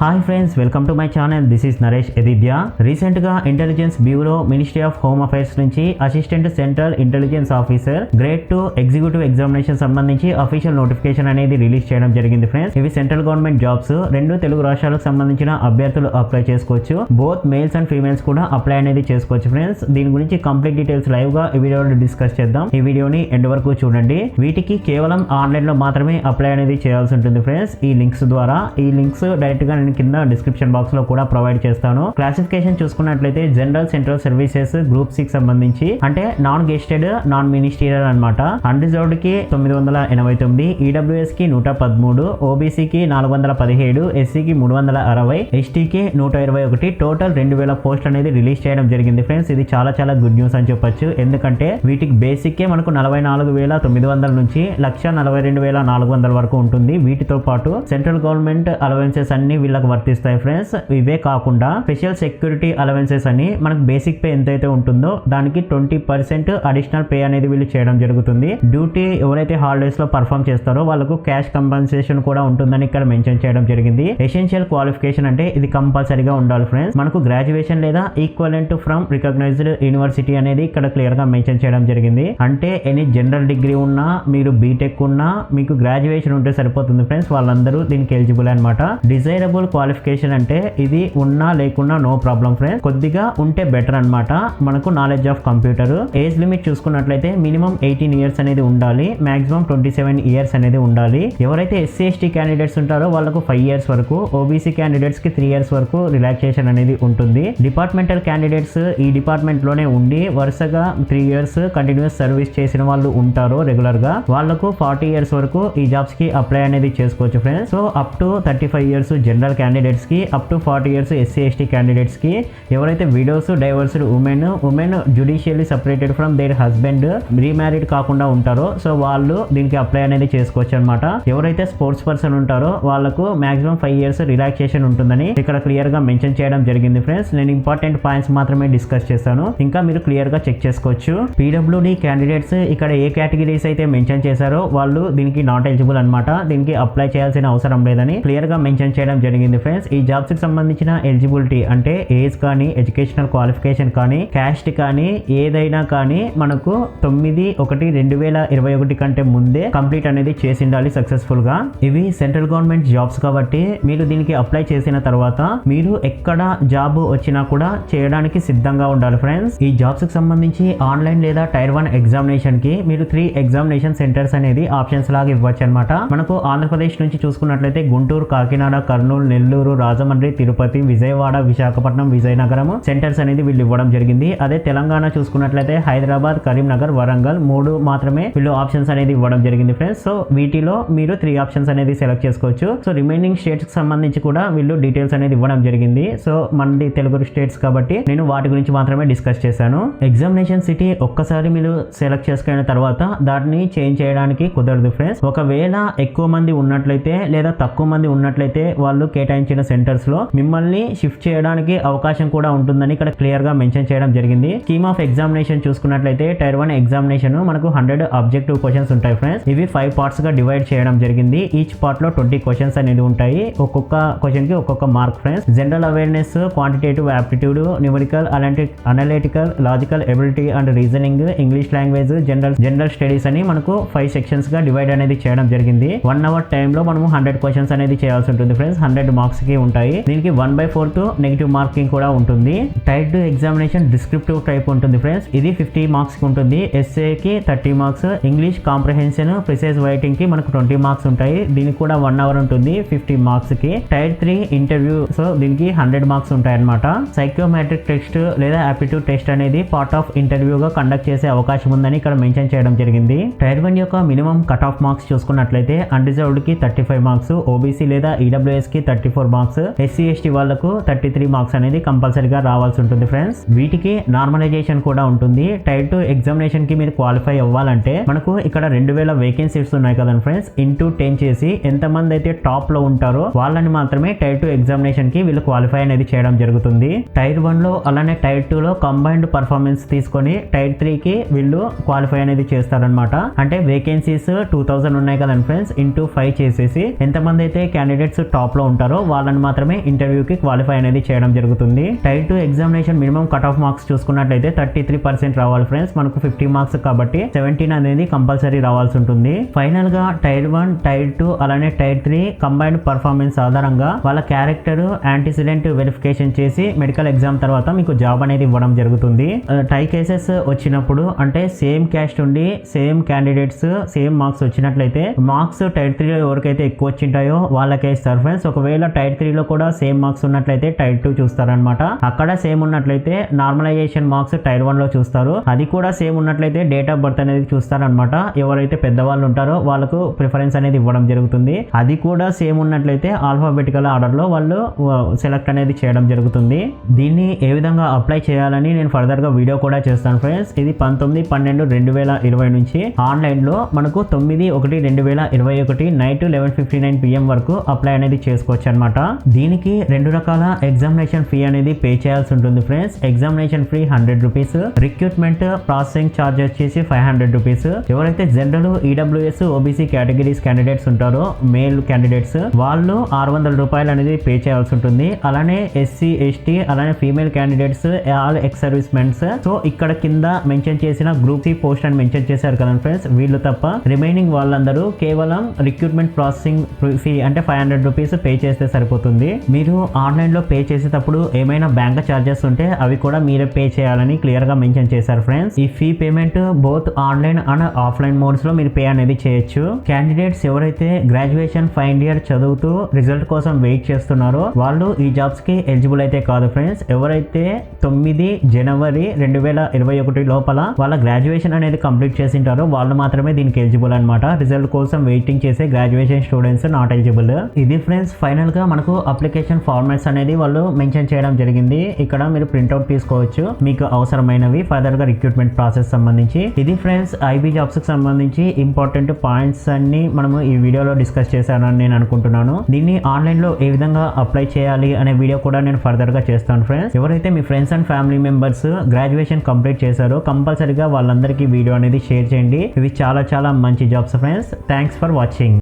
Hi friends, welcome to my channel. This is Naresh Edidya. Recent గా intelligence bureau, ministry of home affairs నుంచి assistant central intelligence officer grade 2 executive examination సంబంధించి official notification అనేది release చేయడం జరిగింది friends. ఇవి central government jobs. 2 Telugu రాష్ట్రాలకు సంబంధించిన అభ్యర్థులు అప్లై చేసుకోవచ్చు. బోత్ మేల్స్ అండ్ ఫీమేల్స్ కూడా అప్లై అనేది చేసుకోవచ్చు ఫ్రెండ్స్. దీని గురించి కంప్లీట్ డీటెయిల్స్ లైవ్ గా ఈ వీడియోలో డిస్కస్ చేద్దాం. ఈ వీడియోని ఎండ్ వరకు చూడండి. వీటికి కేవలం ఆన్లైన్ లో మాత్రమే అప్లై అనేది చేయాల్సి ఉంటుంది ఫ్రెండ్స్. ఈ లింక్స్ ద్వారా, ఈ లింక్స్ డైరెక్ట్ గా నేను కింద డిస్క్రిప్షన్ బాక్స్ లో కూడా ప్రొవైడ్ చేస్తాను. క్లాసిఫికేషన్ చూసుకున్నట్లయితే జనరల్, సెంట్రల్ సర్వీసెస్ గ్రూప్ 6 సంబంధించి అంటే నాన్ గెస్టెడ్, నాన్ మినిస్టీరియల్ అనమాట. అన్రిజర్వ్డ్ కి 989, ఈడబ్ల్యూఎస్ కి 113, ఓబీసీ కి 417, ఎస్సీ కి 360, ఎస్టీ కి 121, టోటల్ 2000 పోస్ట్ అనేది రిలీజ్ చేయడం జరిగింది ఫ్రెండ్స్. ఇది చాలా చాలా గుడ్ న్యూస్ అని చెప్పొచ్చు. ఎందుకంటే వీటికి బేసిక్ కే మనకు 44,900 నుంచి 1,42,400 వరకు ఉంటుంది. వీటితో పాటు సెంట్రల్ గవర్నమెంట్ అలవెన్సెస్ అన్ని వీళ్ళకి వర్తిస్తాయి ఫ్రెండ్స్. ఇవే కాకుండా స్పెషల్ సెక్యూరిటీ అలవెన్సెస్ అని మనకు బేసిక్ పే ఎంతైతే ఉంటుందో దానికి 20% అడిషనల్ పే అనేది వీళ్ళు చేయడం జరుగుతుంది. డ్యూటీ ఎవరైతే హాలిడేస్ లో పర్ఫామ్ చేస్తారో వాళ్ళకు క్యాష్ కంపెన్సేషన్ కూడా ఉంటుందని ఇక్కడ మెన్షన్ చేయడం జరిగింది. ఎసెన్షియల్ క్వాలిఫికేషన్ అంటే ఇది కంపల్సరీగా ఉండాలి ఫ్రెండ్స్. మనకు గ్రాడ్యుయేషన్ లేదా ఈక్వలెంట్ ఫ్రమ్ రికగ్నైజ్డ్ యూనివర్సిటీ అనేది ఇక్కడ క్లియర్ గా మెన్షన్ చేయడం జరిగింది. అంటే ఎనీ జనరల్ డిగ్రీ ఉన్నా, మీరు బీటెక్ ఉన్నా, మీకు గ్రాడ్యుయేషన్ ఉంటే సరిపోతుంది ఫ్రెండ్స్. వాళ్ళందరూ దీనికి ఎలిజిబుల్ అనమాట. డిజైరబుల్ క్వాలిఫికేషన్ అంటే ఇది ఉన్నా లేకున్నా నో ప్రాబ్లం ఫ్రెండ్స్. కొద్దిగా ఉంటే బెటర్ అనమాట. మనకు knowledge of computer. Age limit చూసుకున్నట్లయితే మినిమం 18 ఇయర్స్ అనేది ఉండాలి, మాక్సిమం 27 ఇయర్స్ అనేది ఉండాలి. ఎవరైతే ఎస్సీ ఎస్టీ క్యాండిడేట్స్ ఉంటారో వాళ్ళకు 5 ఇయర్స్ వరకు, ఓబీసీ క్యాండిడేట్స్ కి 3 ఇయర్స్ వరకు రిలాక్సేషన్ అనేది ఉంటుంది. డిపార్ట్మెంటల్ క్యాండిడేట్స్ ఈ డిపార్ట్మెంట్ లోనే ఉండి వరుసగా 3 ఇయర్స్ కంటిన్యూస్ సర్వీస్ చేసిన వాళ్ళు ఉంటారు రెగ్యులర్ గా, వాళ్ళకు 40 ఇయర్స్ వరకు ఈ జాబ్స్ కి అప్లై అనేది చేసుకోవచ్చు friends. So up to 35 years general candidates కి, up to 40 years SC ST candidates కి, ఎవరైతే widows, divorced women judicially separated from their husband, remarried కాకుండా ఉంటారో సో వాళ్ళు దీనికి అప్లై అనేది చేసుకోవచ్చు అనమాట. ఎవరైతే స్పోర్ట్స్ పర్సన్ ఉంటారో వాళ్ళకు మాక్సిమం 5 ఇయర్స్ రిలాక్సేషన్ ఉంటుందని ఇక్కడ క్లియర్ గా మెన్షన్ చేయడం జరిగింది ఫ్రెండ్స్. నేను ఇంపార్టెంట్ పాయింట్స్ మాత్రమే డిస్కస్ చేస్తాను, ఇంకా మీరు క్లియర్ గా చెక్ చేసుకోవచ్చు. పీడబ్ల్యూడి క్యాండిడేట్స్ ఇక్కడ ఏ కేటగిరీస్ అయితే మెన్షన్ చేశారో వాళ్ళు దీనికి నాట్ ఎలిజిబుల్ అనమాట. దీనికి అప్లై చేయాల్సిన అవసరం లేదని క్లియర్ గా మెన్షన్ చేయడం జరిగింది ఫ్రెండ్స్. ఈ జాబ్స్ కి సంబంధించిన ఎలిజిబిలిటీ అంటే ఏజ్ కానీ, ఎడ్యుకేషనల్ క్వాలిఫికేషన్ కానీ, క్యాస్ట్ కానీ, ఏదైనా కానీ మనకు 9/1/2021 కంటే ముందే కంప్లీట్ అనేది చేసి ఉండాలి సక్సెస్ఫుల్ గా. ఇవి సెంట్రల్ గవర్నమెంట్ జాబ్స్ కాబట్టి మీరు దీనికి అప్లై చేసిన తర్వాత మీరు ఎక్కడ జాబ్ వచ్చినా కూడా చేయడానికి సిద్ధంగా ఉండాలి ఫ్రెండ్స్. ఈ జాబ్స్ కి సంబంధించి ఆన్లైన్ లేదా టైర్ 1 ఎగ్జామినేషన్ కి మీరు 3 ఎగ్జామినేషన్ సెంటర్స్ అనేది ఆప్షన్స్ లాగా ఇవ్వచ్చు అనమాట. మనకు ఆంధ్రప్రదేశ్ నుంచి చూసుకున్నట్లయితే గుంటూరు, కాకినాడ, కర్నూలు, నెల్లూరు, రాజమండ్రి, తిరుపతి, విజయవాడ, విశాఖపట్నం, విజయనగరం సెంటర్స్ అనేది వీళ్ళు ఇవ్వడం జరిగింది. అదే తెలంగాణ చూసుకున్నట్లయితే హైదరాబాద్, కరీంనగర్, వరంగల్ 3 మాత్రమే వీళ్ళు ఆప్షన్స్ అనేది ఇవ్వడం జరిగింది ఫ్రెండ్స్. సో వీటిలో మీరు 3 ఆప్షన్స్ అనేది సెలెక్ట్ చేసుకోవచ్చు. సో రిమైనింగ్ స్టేట్స్ కి సంబంధించి కూడా వీళ్ళు డీటెయిల్స్ అనేది ఇవ్వడం జరిగింది. సో మనది తెలుగు స్టేట్స్ కాబట్టి నేను వాటి గురించి మాత్రమే డిస్కస్ చేశాను. ఎగ్జామినేషన్ సిటీ ఒక్కసారి మీరు సెలెక్ట్ చేసుకున్న తర్వాత దాన్ని చేంజ్ చేయడానికి కుదరదు ఫ్రెండ్స్. ఒకవేళ ఎక్కువ మంది ఉన్నట్లయితే లేదా తక్కువ మంది ఉన్నట్లయితే వాళ్ళు కేటాయించిన సెంటర్స్ లో మిమ్మల్ని షిఫ్ట్ చేయడానికి అవకాశం కూడా ఉంటుందని ఇక్కడ క్లియర్ గా మెన్షన్ చేయడం జరిగింది. స్కీమ్ ఆఫ్ ఎగ్జామినేషన్ చూసుకున్నట్లయితే టైర్ 1 ఎగ్జామినేషన్ మనకు 100 ఆబ్జెక్టివ్ క్వశ్చన్స్ ఉంటాయి ఫ్రెండ్స్. ఇవి 5 పార్ట్స్ గా డివైడ్ చేయడం జరిగింది. ఈచ్ పార్ట్ లో 20 క్వశ్చన్స్ అనేది ఉంటాయి. ఒక్కొక్క క్వశ్చన్ కి ఒక్కొక్క mark friends. General awareness, quantitative aptitude, numerical, analytical, logical ability and reasoning, English language, general studies అని మనకు 5 సెక్షన్స్ గా డివైడ్ అనేది చేయడం జరిగింది. 1 అవర్ టైమ్ లో మనము 100 క్వశ్చన్స్ అనేది చేయాల్సి ఉంటుంది ఫ్రెండ్స్. 100 మార్క్స్ కి ఉంటాయి. దీనికి 1/4 నెగిటివ్ మార్కింగ్ కూడా ఉంటుంది. టైర్ 2 ఎగ్జామినేషన్ డిస్క్రిప్టివ్ టైప్ ఉంటుంది ఫ్రెండ్స్. ఇది 50 మార్క్స్ కి ఉంటుంది. ఎస్ఏ కి 30 marks, English comprehension, precise writing కి మనకు 20 మార్క్స్ ఉంటాయి. దీనికి కూడా 1 అవర్ ఉంటుంది 50 మార్క్స్ కి. టైర్ 3 ఇంటర్వ్యూ, సో దీనికి 100 మార్క్స్ ఉంటాయి అనమాట. సైకోమెట్రిక్ టెస్ట్ లేదా ఆప్టిట్యూడ్ టెస్ట్ అనేది పార్ట్ ఆఫ్ ఇంటర్వ్యూ గా కండక్ట్ చేసే అవకాశం ఉందని ఇక్కడ మెన్షన్ చేయడం జరిగింది. టైర్ 1 యొక్క మినిమం కట్ ఆఫ్ మార్క్స్ చూసుకున్నట్లయితే అన్రిజర్వ్డ్ కి 35 మార్క్స్, ఓబీసీ లేదా ఈడబ్ల్యూఎస్ కి 34 మార్క్స్, ఎస్సీ ఎస్టీ వాళ్ళకు 33 మార్క్స్ అనేది కంపల్సరీగా రావాల్సి ఉంటుంది ఫ్రెండ్స్. వీటికి నార్మలైజేషన్ కూడా ఉంటుంది. టైర్ 2 ఎగ్జామినేషన్ కి మీరు క్వాలిఫై అవ్వాలంటే మనకు ఇక్కడ 2000 వేకెన్సీస్ ఉన్నాయి కదా ఫ్రెండ్స్. ఇంటూ 10 చేసి ఎంతమంది అయితే టాప్ లో ఉంటారో వాళ్ళని మాత్రమే టైర్ 2 ఎగ్జామినేషన్ కి వీళ్ళు క్వాలిఫై అనేది చేయడం జరుగుతుంది. టైర్ 1 లో అలానే టైర్ 2 లో కంబైన్డ్ పర్ఫార్మెన్స్ తీసుకొని టైర్ 3 కి వీళ్ళు క్వాలిఫై అనేది చేస్తారనమాట. అంటే వేకెన్సీస్ 2000 ఉన్నాయి కదా ఫ్రెండ్స్, ఇంటూ 5 చేసేసి ఎంతమంది అయితే క్యాండిడేట్స్ టాప్ లో ఉంటారో ఉన్నారో వాళ్ళని మాత్రమే ఇంటర్వ్యూకి క్వాలిఫై అనేది చేయడం జరుగుతుంది. Tier 2 examination minimum cut off marks చూసుకున్నట్లయితే 33% రావాలి ఫ్రెండ్స్. మనకు 50 మార్క్స్ కాబట్టి 17 అనేది కంపల్సరీ రావాల్సి ఉంటుంది. ఫైనల్ గా టైర్ 1, టైర్ 2 అలానే టైర్ 3 కంబైన్డ్ పర్ఫార్మెన్స్ ఆధారంగా వాళ్ళ క్యారెక్టర్ యాంటిసిడెంట్ వెరిఫికేషన్ చేసి మెడికల్ ఎగ్జామ్ తర్వాత మీకు జాబ్ అనేది ఇవ్వడం జరుగుతుంది. టై కేసెస్ వచ్చినప్పుడు అంటే సేమ్ క్యాస్ట్ ఉండి సేమ్ క్యాండిడేట్స్ సేమ్ మార్క్స్ వచ్చినట్లయితే మార్క్స్ టైర్ 3 లో ఎవరికైతే ఎక్కువ వచ్చింటాయో వాళ్ళకే ఇస్తారు ఫ్రెండ్స్. ఒకవేళ టైర్ 3 లో కూడా సేమ్ మార్క్స్ ఉన్నట్లయితే టైర్ 2 చూస్తారనమాట. అక్కడ సేమ్ ఉన్నట్లయితే నార్మలైజేషన్ మార్క్స్ టైర్ 1 లో చూస్తారు. అది కూడా సేమ్ ఉన్నట్లయితే డేట్ ఆఫ్ బర్త్ అనేది చూస్తారనమాట. ఎవరైతే పెద్దవాళ్ళు ఉంటారో వాళ్ళకు ప్రిఫరెన్స్ అనేది ఇవ్వడం జరుగుతుంది. అది కూడా సేమ్ ఉన్నట్లయితే ఆల్ఫాబెటికల్ ఆర్డర్ లో వాళ్ళు సెలెక్ట్ అనేది చేయడం జరుగుతుంది. దీన్ని ఏ విధంగా అప్లై చేయాలని నేను ఫర్దర్ గా వీడియో కూడా చేస్తాను ఫ్రెండ్స్. ఇది 19/12/2020 నుంచి ఆన్లైన్ లో మనకు 9/1/2021 నైట్ 11:59 PM వరకు అప్లై అనేది చేసుకోవచ్చు అనమాట. దీనికి 2 రకాల ఎగ్జామినేషన్ ఫీ అనేది పే చేయాల్సి ఉంటుంది friends. Examination fee 100 rupees, recruitment processing charge వచ్చేసి 500 రూపీస్. ఎవరైతే general, EWS, OBC categories candidates ఉంటారో మేల్ క్యాండిడేట్స్ వాళ్ళు 600 రూపాయలు అనేది పే చేయాల్సి ఉంటుంది. అలానే ఎస్సీ, ఎస్టీ అలానే female candidates, all ex service mens. So ఇక్కడ కింద మెన్షన్ చేసిన గ్రూప్ సి పోస్ట్ అని మెన్షన్ చేశారు కదా ఫ్రెండ్స్, వీళ్ళు తప్ప రిమైనింగ్ వాళ్ళందరూ కేవలం రిక్రూట్మెంట్ ప్రాసెసింగ్ ఫీ అంటే 500 రూపీస్ పే చేస్తే సరిపోతుంది. మీరు ఆన్లైన్ లో పే చేసేటప్పుడు ఏమైనా బ్యాంక్ చార్జెస్ ఉంటే అవి కూడా మీరే పే చేయాలని క్లియర్ గా మెన్షన్ చేశారు ఫ్రెండ్స్. ఈ fee payment both online and offline modes లో మీరు పే అనేది చేయొచ్చు. క్యాండిడేట్స్ ఎవరైతే గ్రాడ్యుయేషన్ ఫైనల్ ఇయర్ చదువుతూ రిజల్ట్ కోసం వెయిట్ చేస్తున్నారో వాళ్ళు ఈ జాబ్స్ కి ఎలిజిబుల్ అయితే కాదు ఫ్రెండ్స్. ఎవరైతే 9 జనవరి 2021 లోపల వాళ్ళ గ్రాడ్యుయేషన్ అనేది కంప్లీట్ చేసింటారో వాళ్ళు మాత్రమే దీనికి ఎలిజిబుల్ అనమాట. రిజల్ట్ కోసం వెయిటింగ్ చేసే గ్రాడ్యుయేషన్ స్టూడెంట్స్ నాట్ ఎలిజిబుల్. ఇది ఫ్రెండ్స్ ఫైనల్ గా మనకు అప్లికేషన్ ఫార్మాట్స్ అనేది వాళ్ళు మెన్షన్ చేయడం జరిగింది. ఇక్కడ మీరు ప్రింట్అవుట్ తీసుకోవచ్చు మీకు అవసరమైనవి ఫర్దర్ గా రిక్రూట్మెంట్ ప్రాసెస్ సంబంధించి. ఇది ఫ్రెండ్స్ ఐబీ జాబ్స్ కి సంబంధించి ఇంపార్టెంట్ పాయింట్స్ అన్ని మనము ఈ వీడియోలో డిస్కస్ చేశానని నేను అనుకుంటున్నాను. దీన్ని ఆన్లైన్ లో ఏ విధంగా అప్లై చేయాలి అనే వీడియో కూడా నేను ఫర్దర్ గా చేస్తాను ఫ్రెండ్స్. ఎవరైతే మీ friends and family members graduation complete చేశారో కంపల్సరీగా వాళ్ళందరికీ వీడియో అనేది షేర్ చేయండి. ఇవి చాలా చాలా మంచి jobs friends. Thanks for watching.